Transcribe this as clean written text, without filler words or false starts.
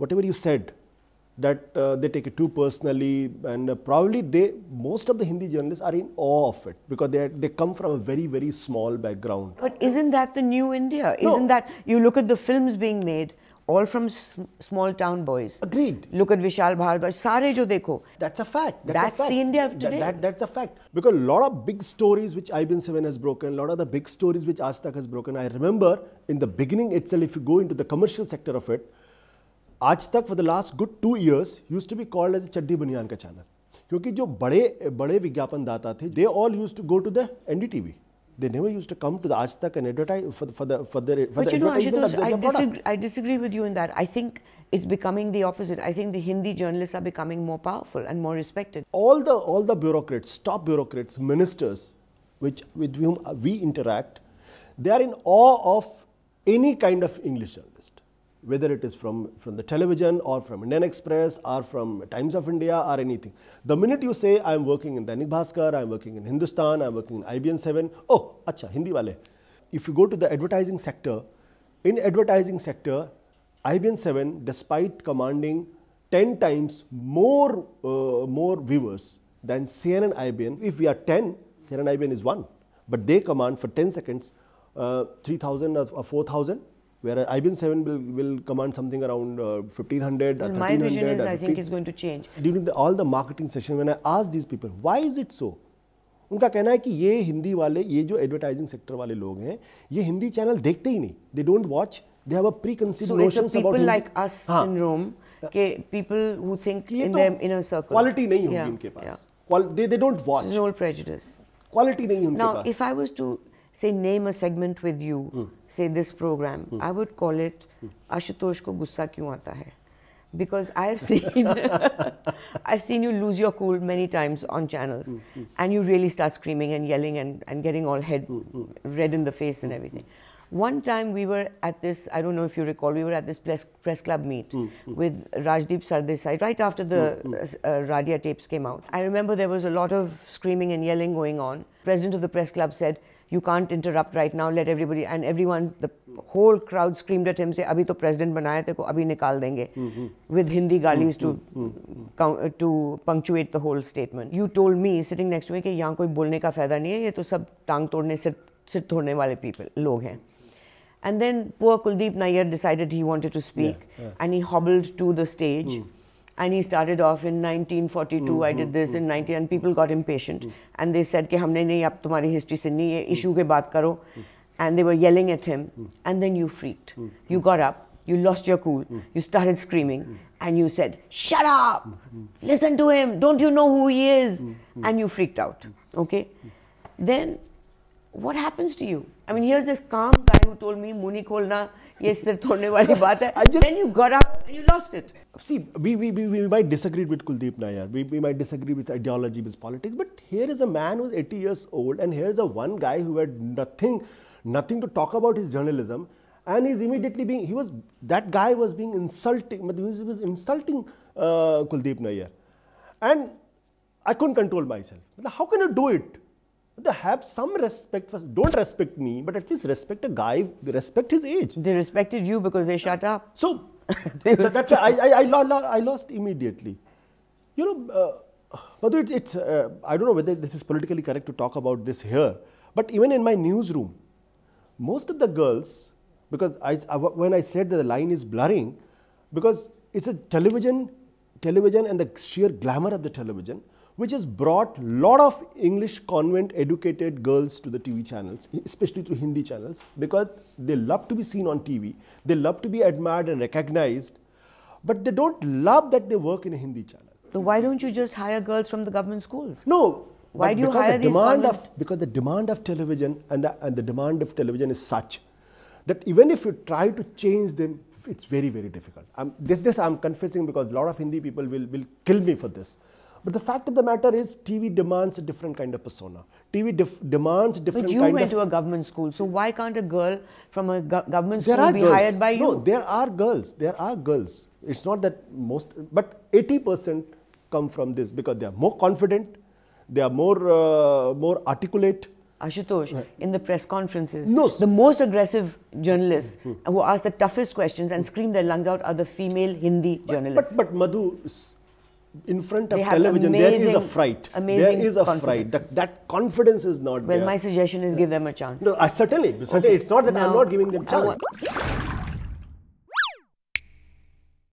whatever you said, that they take it too personally, and probably most of the Hindi journalists are in awe of it because they come from a very, very small background. But isn't that the new India? No. Isn't that, you look at the films being made, all from small town boys. Agreed. Look at Vishal Bhardwaj, sare jo dekho. That's a fact. That's the India of today. That's a fact. Because a lot of big stories which IBN7 has broken, a lot of the big stories which Aaj Tak has broken, I remember in the beginning itself, if you go into the commercial sector of it, Aaj Tak for the last good 2 years used to be called as a Chaddi Banyan ka channel. Because जो बड़े विज्ञापन दाता थे, they all used to go to the NDTV. They never used to come to the Aaj Tak and advertise for the advertisement of their product. I disagree with you in that. I think it's becoming the opposite. I think the Hindi journalists are becoming more powerful and more respected. All the bureaucrats, top bureaucrats, ministers, with whom we interact, they are in awe of any kind of English journalist. Whether it is from the television or from Indian Express or from Times of India or anything. The minute you say, I am working in Dainik Bhaskar, I am working in Hindustan, I am working in IBN7, oh, acha, Hindi wale. If you go to the advertising sector, in advertising sector, IBN7, despite commanding 10 times more viewers than CNN IBN, if we are 10, CNN IBN is 1. But they command for 10 seconds 3,000 or 4,000. Where IBN7 will command something around 1,500 or 1,300. My vision is, I think it's going to change. During all the marketing session, when I asked these people, why is it so? उनका कहना है कि ये हिंदी वाले, ये जो advertising sector वाले लोग हैं, ये हिंदी channel देखते ही नहीं. They don't watch. They have a preconceived notions about people like us syndrome. के people who think in their inner circle. Quality नहीं होगी उनके पास. They don't watch. There's no prejudce. Quality नहीं उनके पास. Now, if I was to say name a segment with you, say this program, I would call it Ashutosh ko gussa kyun aata hai? Because I've seen you lose your cool many times on channels, and you really start screaming and yelling and getting all red in the face and everything. One time we were at this, I don't know if you recall, we were at this press club meet with Rajdeep Sardesai right after the Radia tapes came out. I remember there was a lot of screaming and yelling going on. President of the press club said, you can't interrupt right now, let everybody, and everyone, the whole crowd screamed at him, say, abhi to president banaya teko, abhi nikal denge, with Hindi galis to punctuate the whole statement. You told me, sitting next to me, कि यहाँ कोई बोलने का फायदा नहीं है, ये तो सब टांग तोड़ने, सिर तोड़ने वाले लोग हैं. And then poor Kuldeep Nayyar decided he wanted to speak, and he hobbled to the stage. And he started off in 1942, I did this in 19, and people got impatient. And they said, कि हमने नहीं अब तुम्हारी history सुननी है, issue के बात करो. And they were yelling at him. And then you freaked. You got up, you lost your cool, you started screaming, and you said, shut up! Listen to him, don't you know who he is? And you freaked out, okay? Then, what happens to you? I mean, here's this calm guy who told me, Muni kholna, ye sir thorne wali baat hai. Then you got up and you lost it. See, we might disagree with Kuldeep Nayyar, we might disagree with ideology, with politics, but here is a man who's 80 years old, and here's a one guy who had nothing to talk about his journalism, and he's immediately that guy was being insulting, he was insulting Kuldeep Nayyar. And I couldn't control myself. How can you do it? They have some respect for, don't respect me, but at least respect a guy, respect his age. They respected you because they shut up. So, that's why I lost immediately. You know, Madhu, I don't know whether this is politically correct to talk about this here, but even in my newsroom, most of the girls, because when I said that the line is blurring, because it's a television and the sheer glamour of the television, which has brought a lot of English convent educated girls to the TV channels, especially through Hindi channels, because they love to be seen on TV, they love to be admired and recognized, but they don't love that they work in a Hindi channel. So why don't you just hire girls from the government schools? No. Why do you hire these convent? Because the demand of television and the demand of television is such that even if you try to change them, it's very, very difficult. This I'm confessing because a lot of Hindi people will kill me for this. But the fact of the matter is, TV demands a different kind of persona. TV demands different kind of... But you went to a government school, so why can't a girl from a government school be hired by you? No, there are girls. There are girls. It's not that most, but 80% come from this because they are more confident, they are more articulate. Ashutosh, in the press conferences, No. the most aggressive journalists who ask the toughest questions and scream their lungs out are the female Hindi journalists. But Madhu, in front of They have television, there is a amazing- fright. amazing There is a confidence. fright. That confidence is not Well, there. my suggestion is give them a chance. No, certainly. It's not that I'm Now, not giving them I chance. want-